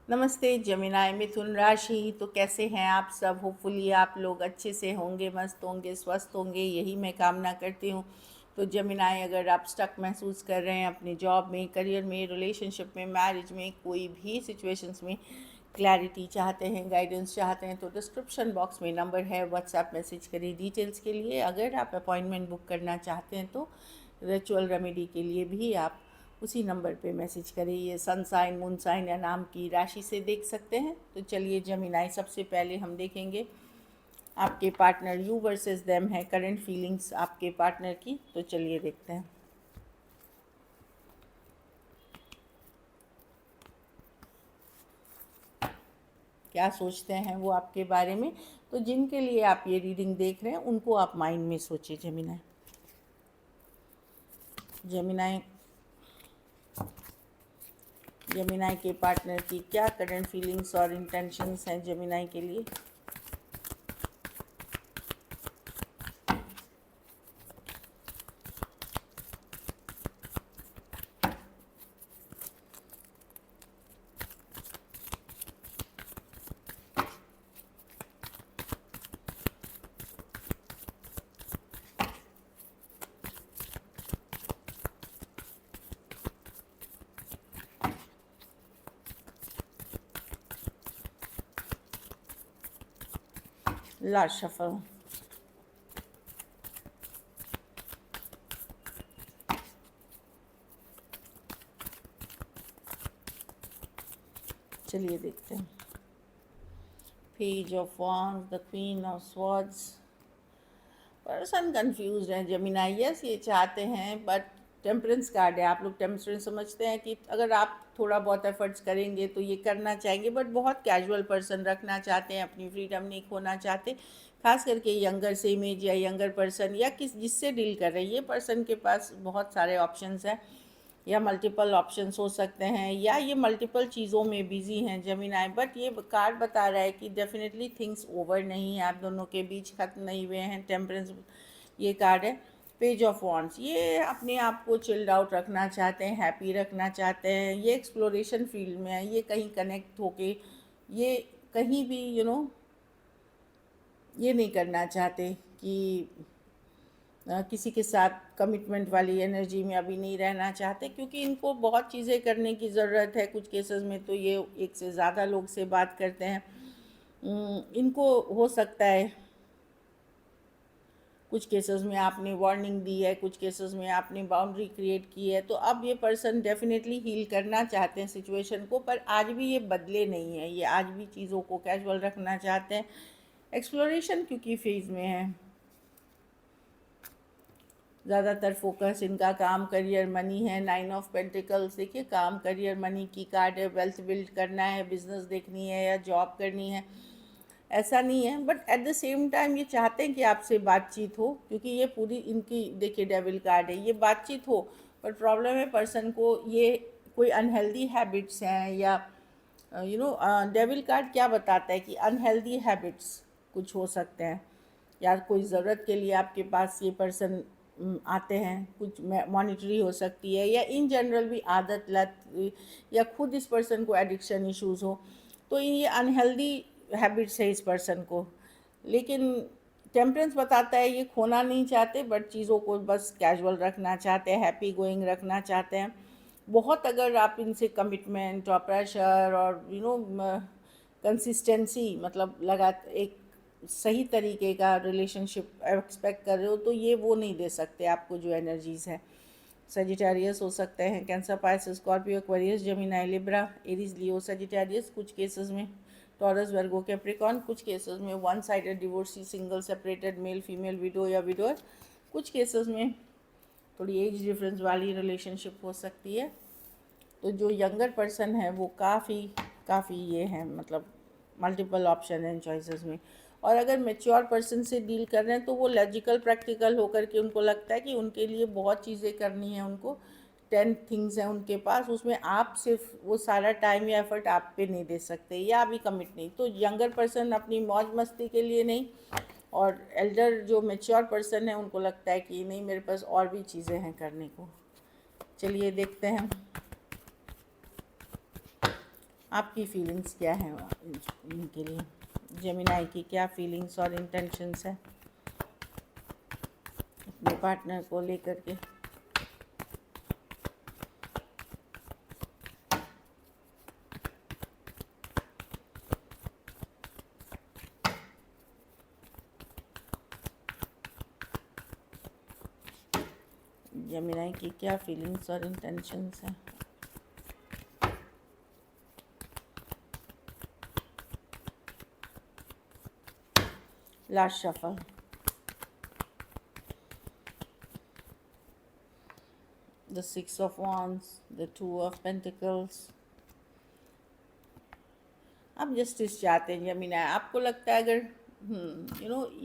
नमस्ते जमिनाय मिथुन राशि। तो कैसे हैं आप सब? होपफुली आप लोग अच्छे से होंगे, मस्त होंगे, स्वस्थ होंगे, यही मैं कामना करती हूँ। तो जमिनाय, अगर आप स्टक महसूस कर रहे हैं अपनी जॉब में, करियर में, रिलेशनशिप में, मैरिज में, कोई भी सिचुएशंस में क्लैरिटी चाहते हैं, गाइडेंस चाहते हैं, तो डिस्क्रिप्शन बॉक्स में नंबर है, व्हाट्सएप मैसेज करिए डिटेल्स के लिए। अगर आप अपॉइंटमेंट बुक करना चाहते हैं तो रिचुअल रेमेडी के लिए भी आप उसी नंबर पे मैसेज करें। ये सन साइन, मून साइन या नाम की राशि से देख सकते हैं। तो चलिए जमिनाई, सबसे पहले हम देखेंगे आपके पार्टनर, यू वर्सेस देम है, करंट फीलिंग्स आपके पार्टनर की। तो चलिए देखते हैं क्या सोचते हैं वो आपके बारे में। तो जिनके लिए आप ये रीडिंग देख रहे हैं उनको आप माइंड में सोचिए जमिनाई। जमिनाई, जमिनाई के पार्टनर की क्या करंट फीलिंग्स और इंटेंशंस हैं जमिनाई के लिए। Last shuffle. चलिए देखते हैं। Page of wands, the queen of swords. Person confuse है जमिनाई। यस, ये चाहते हैं बट टेम्परेंस कार्ड है। आप लोग टेम्परेंस समझते हैं कि अगर आप थोड़ा बहुत एफर्ट्स करेंगे तो ये करना चाहेंगे, बट बहुत कैजुअल पर्सन रखना चाहते हैं, अपनी फ्रीडम नहीं खोना चाहते। खास करके यंगर से इमेज या यंगर पर्सन या जिससे डील कर रहे हैं, ये पर्सन के पास बहुत सारे ऑप्शंस हैं या मल्टीपल ऑप्शंस हो सकते हैं, या ये मल्टीपल चीज़ों में बिजी हैं जमीनाए। बट ये कार्ड बता रहा है कि डेफिनेटली थिंग्स ओवर नहीं है, आप दोनों के बीच ख़त्म नहीं हुए हैं। टेम्परेंस ये कार्ड है। पेज ऑफ वॉन्ड्स, ये अपने आप को चिल्ड आउट रखना चाहते हैं, हैप्पी रखना चाहते हैं। ये एक्सप्लोरेशन फील्ड में है, ये कहीं कनेक्ट होके, ये कहीं भी ये नहीं करना चाहते कि किसी के साथ कमिटमेंट वाली एनर्जी में अभी नहीं रहना चाहते, क्योंकि इनको बहुत चीज़ें करने की ज़रूरत है। कुछ केसेस में तो ये एक से ज़्यादा लोग से बात करते हैं। इनको हो सकता है कुछ केसेस में आपने वार्निंग दी है, कुछ केसेस में आपने बाउंड्री क्रिएट की है। तो अब ये पर्सन डेफिनेटली हील करना चाहते हैं सिचुएशन को, पर आज भी ये बदले नहीं है। ये आज भी चीज़ों को कैजुअल रखना चाहते हैं। एक्सप्लोरेशन क्योंकि फेज़ में है, ज़्यादातर फोकस इनका काम, करियर, मनी है। 9 ऑफ पेंटिकल्स देखिए, काम, करियर, मनी की कार्ड है। वेल्थ बिल्ड करना है, बिजनेस देखनी है या जॉब करनी है, ऐसा नहीं है। But at the same time ये चाहते हैं कि आपसे बातचीत हो, क्योंकि ये पूरी इनकी देखिए डेविल कार्ड है, ये बातचीत हो। पर प्रॉब्लम है पर्सन को, ये कोई अनहेल्दी हैबिट्स हैं या डेविल कार्ड क्या बताता है कि अनहेल्दी हैबिट्स कुछ हो सकते हैं, या कोई ज़रूरत के लिए आपके पास ये पर्सन आते हैं। कुछ मॉनिटरी हो सकती है, या इन जनरल भी आदत, लत, या खुद इस पर्सन को एडिक्शन इश्यूज़ हो। तो ये अनहेल्दी हैबिट्स है इस पर्सन को। लेकिन टेम्परेंस बताता है ये खोना नहीं चाहते, बट चीज़ों को बस कैजुअल रखना चाहते हैं, हैप्पी गोइंग रखना चाहते हैं। बहुत अगर आप इनसे कमिटमेंट और प्रेशर और कंसिस्टेंसी, मतलब लगा एक सही तरीके का रिलेशनशिप एक्सपेक्ट कर रहे हो, तो ये वो नहीं दे सकते आपको जो एनर्जीज़ है। सजिटेरियस हो सकते हैं, Cancer, Pisces, Scorpio, Aquarius, Gemini, Libra, Aries, Leo, Sagittarius. कुछ केसेस में टॉरस, वर्गो, कैप्रिकॉर्न। कुछ केसेस में one sided divorcee, single, separated, male female, widow या विडोअर। कुछ केसेस में थोड़ी एज डिफरेंस वाली रिलेशनशिप हो सकती है। तो जो यंगर पर्सन है वो काफ़ी ये है, मतलब मल्टीपल ऑप्शन हैं चॉइसेस में। और अगर मेच्योर पर्सन से डील कर रहे हैं तो वो लॉजिकल, प्रैक्टिकल होकर के उनको लगता है कि उनके लिए बहुत चीज़ें करनी है, उनको 10 थिंग्स हैं उनके पास, उसमें आप सिर्फ वो सारा टाइम या एफर्ट आप पे नहीं दे सकते, या अभी कमिट नहीं। तो यंगर पर्सन अपनी मौज मस्ती के लिए नहीं, और एल्डर जो मेच्योर पर्सन है उनको लगता है कि नहीं, मेरे पास और भी चीज़ें हैं करने को। चलिए देखते हैं। आपकी फीलिंग्स क्या हैं इनके लिए, जेमिनाई की क्या फीलिंग्स और इंटेंशंस है अपने पार्टनर को लेकर के। जेमिनाई की क्या फीलिंग्स और इंटेंशंस हैं। Last shuffle, the Six of Wands, the Two of Pentacles। आप जस्टिस चाहते हैं जमीना, आपको लगता है अगर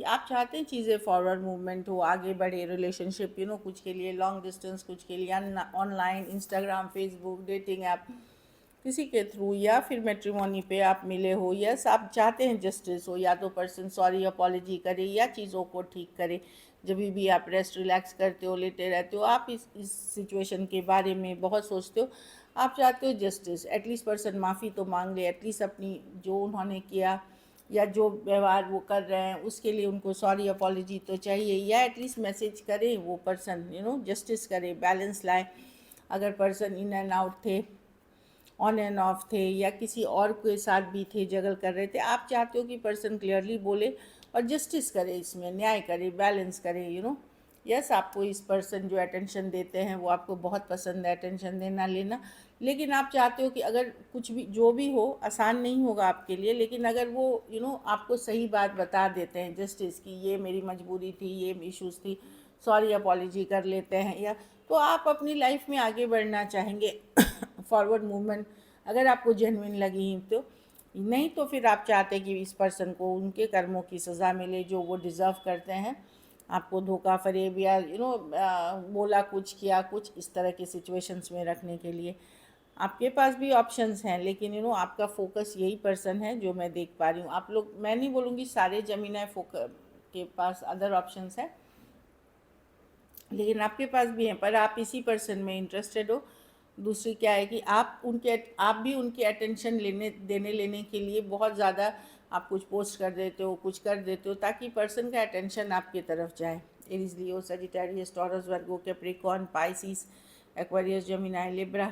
आप चाहते हैं चीज़ें फॉरवर्ड मूवमेंट हो, आगे बढ़े रिलेशनशिप, कुछ के लिए लॉन्ग डिस्टेंस, कुछ के लिए online, Instagram, Facebook, dating app, किसी के थ्रू, या फिर मैट्रिमोनी पे आप मिले हो। यस, आप चाहते हैं जस्टिस हो, या तो पर्सन सॉरी अपॉलजी करे या चीज़ों को ठीक करे। जब भी आप रेस्ट रिलैक्स करते हो, लेटे रहते हो, आप इस सिचुएशन के बारे में बहुत सोचते हो। आप चाहते हो जस्टिस, एटलीस्ट पर्सन माफ़ी तो मांग ले, एटलीस्ट अपनी जो उन्होंने किया या जो व्यवहार वो कर रहे हैं उसके लिए उनको सॉरी अपॉलजी तो चाहिए, या एटलीस्ट मैसेज करें वो पर्सन, जस्टिस करे, बैलेंस लाए। अगर पर्सन इन एंड आउट थे, ऑन एंड ऑफ थे, या किसी और के साथ भी थे, जगल कर रहे थे, आप चाहते हो कि पर्सन क्लियरली बोले और जस्टिस करे, इसमें न्याय करे, बैलेंस करे। यस, आपको इस पर्सन जो अटेंशन देते हैं वो आपको बहुत पसंद है, अटेंशन देना लेना। लेकिन आप चाहते हो कि अगर कुछ भी जो भी हो, आसान नहीं होगा आपके लिए, लेकिन अगर वो आपको सही बात बता देते हैं जस्टिस की, ये मेरी मजबूरी थी, ये इश्यूज़ थी, सॉरी अपॉलजी कर लेते हैं, या तो आप अपनी लाइफ में आगे बढ़ना चाहेंगे फॉरवर्ड मूवमेंट अगर आपको जेन्युइन लगी तो। नहीं तो फिर आप चाहते कि इस पर्सन को उनके कर्मों की सज़ा मिले जो वो डिज़र्व करते हैं, आपको धोखा फरेब या बोला कुछ, किया कुछ, इस तरह की सिचुएशंस में रखने के लिए आपके पास भी ऑप्शंस हैं। लेकिन आपका फोकस यही पर्सन है जो मैं देख पा रही हूँ। आप लोग, मैं नहीं बोलूँगी सारे जमीना फोकस के पास अदर ऑप्शंस हैं, लेकिन आपके पास भी हैं, पर आप इसी पर्सन में इंटरेस्टेड हो। दूसरी क्या है कि आप भी उनके अटेंशन देने लेने के लिए बहुत ज़्यादा आप कुछ पोस्ट कर देते हो, कुछ कर देते हो, ताकि पर्सन का अटेंशन आपकी तरफ जाए। Aries, Leo, Sagittarius, Taurus, Virgo, Capricorn, Pisces, Aquarius, Gemini, Libra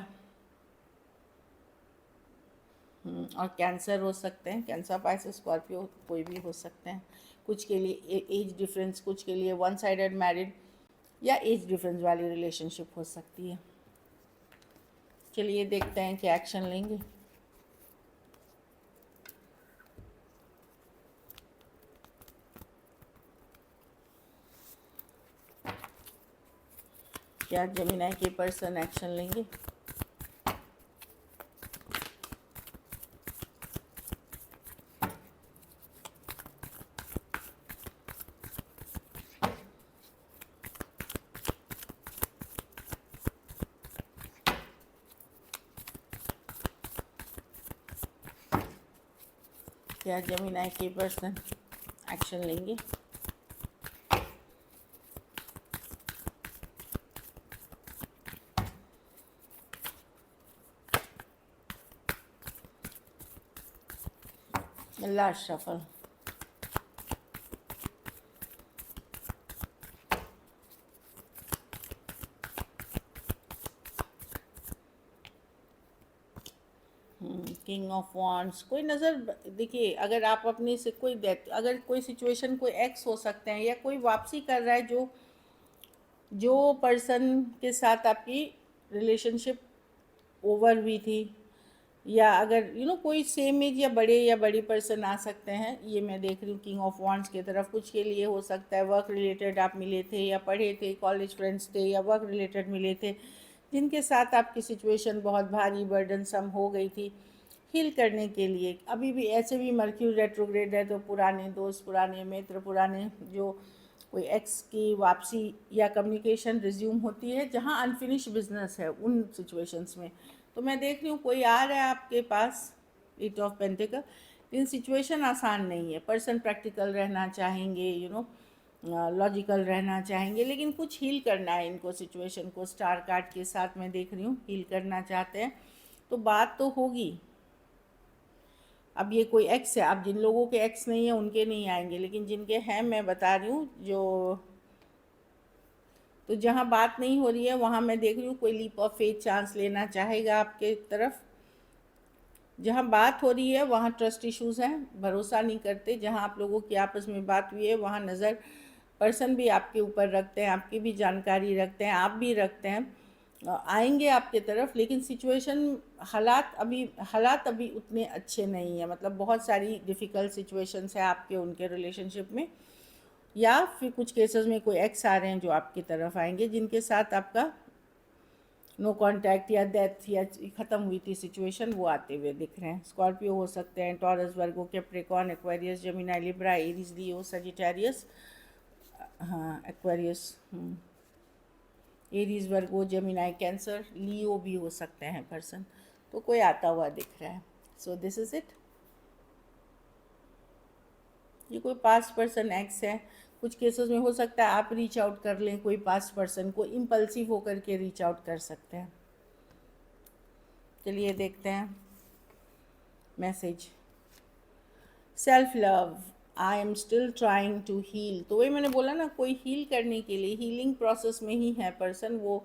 और कैंसर हो सकते हैं। कैंसर, पाइसिस, स्कॉर्पियो, कोई भी हो सकते हैं। कुछ के लिए एज डिफरेंस, कुछ के लिए वन साइडेड मैरिड या एज डिफरेंस वाली रिलेशनशिप हो सकती है। चलिए देखते हैं क्या एक्शन लेंगे। क्या जेमिनी के पर्सन एक्शन लेंगे? क्या जेमिनी के पर्सन एक्शन लेंगे? Last shuffle, king of wands. कोई नज़र, देखिए, अगर आप अपने से कोई डेथ, अगर कोई सिचुएशन, कोई एक्स हो सकते हैं, या कोई वापसी कर रहा है जो पर्सन के साथ आपकी रिलेशनशिप ओवर हुई थी, या अगर कोई सेम एज या बड़ी पर्सन आ सकते हैं। ये मैं देख रही हूँ किंग ऑफ वॉन्ड्स की तरफ। कुछ के लिए हो सकता है वर्क रिलेटेड आप मिले थे, या पढ़े थे, कॉलेज फ्रेंड्स थे, या वर्क रिलेटेड मिले थे, जिनके साथ आपकी सिचुएशन बहुत भारी बर्डनसम हो गई थी। हील करने के लिए अभी भी, ऐसे भी मर्क्यूरी रेट्रोग्रेड है, तो पुराने दोस्त, पुराने मित्र, पुराने जो कोई एक्स की वापसी या कम्युनिकेशन रिज्यूम होती है, जहाँ अनफिनिश बिजनेस है, उन सिचुएशंस में। तो मैं देख रही हूँ कोई आ रहा है आपके पास, एट ऑफ पेंटिकल। लेकिन सिचुएशन आसान नहीं है। पर्सन प्रैक्टिकल रहना चाहेंगे, लॉजिकल रहना चाहेंगे, लेकिन कुछ हील करना है इनको, सिचुएशन को। स्टार कार्ड के साथ मैं देख रही हूँ हील करना चाहते हैं, तो बात तो होगी। अब ये कोई एक्स है, अब जिन लोगों के एक्स नहीं है उनके नहीं आएंगे, लेकिन जिनके हैं मैं बता रही हूँ जो, तो जहाँ बात नहीं हो रही है वहाँ मैं देख रही हूँ कोई लीप ऑफ फेथ चांस लेना चाहेगा आपके तरफ। जहाँ बात हो रही है वहाँ ट्रस्ट इश्यूज हैं, भरोसा नहीं करते। जहाँ आप लोगों की आपस में बात हुई है वहाँ नज़र पर्सन भी आपके ऊपर रखते हैं, आपकी भी जानकारी रखते हैं, आप भी रखते हैं, आएंगे आपके तरफ, लेकिन सिचुएशन हालात अभी उतने अच्छे नहीं है। मतलब बहुत सारी डिफ़िकल्ट सिचुएशंस है आपके उनके रिलेशनशिप में, या फिर कुछ केसेस में कोई एक्स आ रहे हैं जो आपकी तरफ आएंगे, जिनके साथ आपका नो कांटेक्ट या डेथ या ख़त्म हुई थी सिचुएशन, वो आते हुए दिख रहे हैं। स्कॉर्पियो हो सकते हैं, Taurus, Virgo, Capricorn, Aquarius, Gemini, Libra, Aries, Leo, Sagittarius, हाँ Aquarius, Aries, Virgo, Gemini, Cancer, Leo भी हो सकते हैं पर्सन। तो कोई आता हुआ दिख रहा है। So this is it. ये कोई पास्ट पर्सन एक्स है। कुछ केसेस में हो सकता है आप रीच आउट कर लें कोई पास्ट पर्सन को, इम्पल्सिव होकर के रीच आउट कर सकते हैं। चलिए देखते हैं message. Self love, I am still trying to heal. तो वही मैंने बोला ना, कोई हील करने के लिए हीलिंग प्रोसेस में ही है पर्सन, वो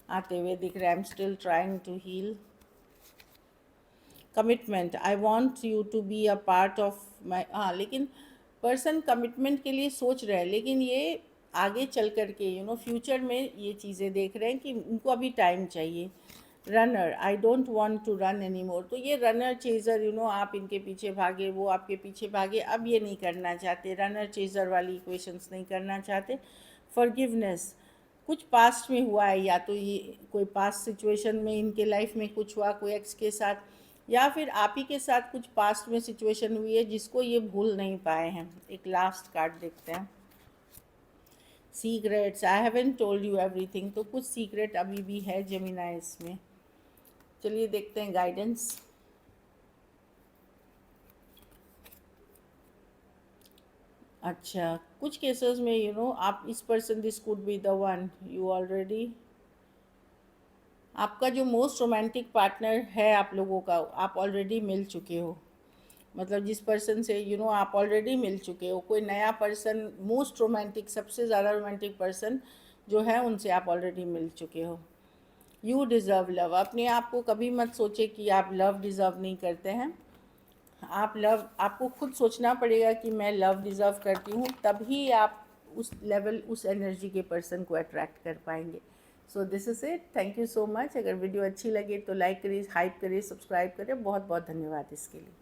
आते हुए दिख रहा है। I am still trying to heal. Commitment, I want you to be a part of my, हाँ लेकिन पर्सन कमिटमेंट के लिए सोच रहे हैं, लेकिन ये आगे चल कर के फ्यूचर में ये चीज़ें देख रहे हैं कि उनको अभी टाइम चाहिए। Runner, I don't want to run any more. तो ये रनर चेज़र आप इनके पीछे भागे, वो आपके पीछे भागे, अब ये नहीं करना चाहते, रनर चेज़र वाली इक्वेशंस नहीं करना चाहते। फॉरगिवनेस, कुछ पास्ट में हुआ है, या तो ये कोई पास्ट सिचुएशन में इनके लाइफ में कुछ हुआ कोई एक्स के साथ, या फिर आप ही के साथ कुछ पास्ट में सिचुएशन हुई है जिसको ये भूल नहीं पाए हैं। एक लास्ट कार्ड देखते हैं। Secrets, I haven't told you everything. तो कुछ सीक्रेट अभी भी है जेमिनी इसमें। चलिए देखते हैं गाइडेंस। अच्छा, कुछ केसेस में आप इस person, this could be the one you already, आपका जो मोस्ट रोमांटिक पार्टनर है आप लोगों का, आप ऑलरेडी मिल चुके हो। मतलब जिस पर्सन से आप ऑलरेडी मिल चुके हो, कोई नया पर्सन, मोस्ट रोमांटिक, सबसे ज़्यादा रोमांटिक पर्सन जो है उनसे आप ऑलरेडी मिल चुके हो। यू डिज़र्व लव, अपने आप को कभी मत सोचे कि आप लव डिज़र्व नहीं करते हैं। आप लव, आपको खुद सोचना पड़ेगा कि मैं लव डिज़र्व करती हूँ, तभी आप उस लेवल, उस एनर्जी के पर्सन को अट्रैक्ट कर पाएंगे। So this is it. Thank you so much. अगर वीडियो अच्छी लगे तो लाइक करिए, हाइप करिए, सब्सक्राइब करिए। बहुत बहुत धन्यवाद इसके लिए।